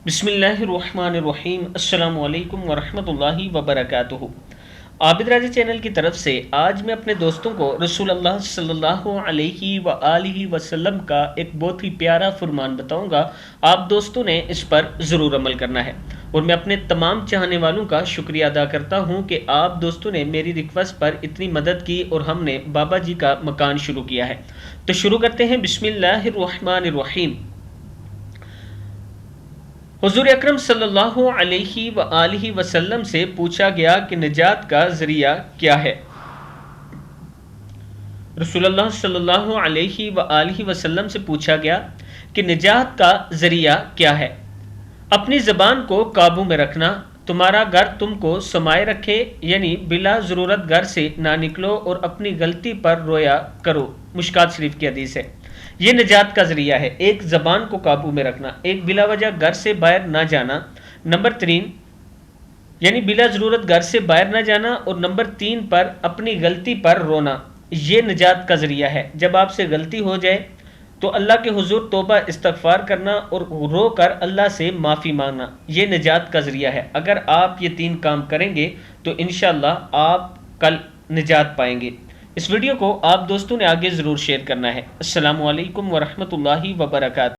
بسم اللہ الرحمن الرحیم۔ السلام علیکم ورحمۃ اللہ وبرکاتہ۔ عابد راضی چینل کی طرف سے آج میں اپنے دوستوں کو رسول اللہ صلی اللہ علیہ وآلہ وسلم کا ایک بہت ہی پیارا فرمان بتاؤں گا۔ آپ دوستوں نے اس پر ضرور عمل کرنا ہے، اور میں اپنے تمام چاہنے والوں کا شکریہ ادا کرتا ہوں کہ آپ دوستوں نے میری ریکویسٹ پر اتنی مدد کی اور ہم نے بابا جی کا مکان شروع کیا ہے۔ تو شروع کرتے ہیں۔ بسم اللہ الرحمن الرحیم۔ حضور اکرم صلی اللہ علیہ وآلہ وسلم سے پوچھا گیا کہ نجات کا ذریعہ کیا ہے۔ رسول اللہ صلی اللہ علیہ وآلہ وسلم سے پوچھا گیا کہ نجات کا ذریعہ کیا ہے۔ اپنی زبان کو قابو میں رکھنا، تمہارا گھر تم کو سمائے رکھے، یعنی بلا ضرورت گھر سے نہ نکلو اور اپنی غلطی پر رویا کرو۔ مشکات شریف کی حدیث ہے۔ یہ نجات کا ذریعہ ہے، ایک زبان کو قابو میں رکھنا، ایک بلا وجہ گھر سے باہر نہ جانا، نمبر 3 یعنی بلا ضرورت گھر سے باہر نہ جانا، اور نمبر 3 پر اپنی غلطی پر رونا، یہ نجات کا ذریعہ ہے۔ جب آپ سے غلطی ہو جائے تو اللہ کے حضور توبہ استغفار کرنا اور رو کر اللہ سے معافی مانگنا، یہ نجات کا ذریعہ ہے۔ اگر آپ یہ 3 کام کریں گے تو انشاءاللہ آپ کل نجات پائیں گے۔ اس ویڈیو کو آپ دوستوں نے آگے ضرور شیئر کرنا ہے۔ السلام علیکم ورحمۃ اللہ وبرکاتہ۔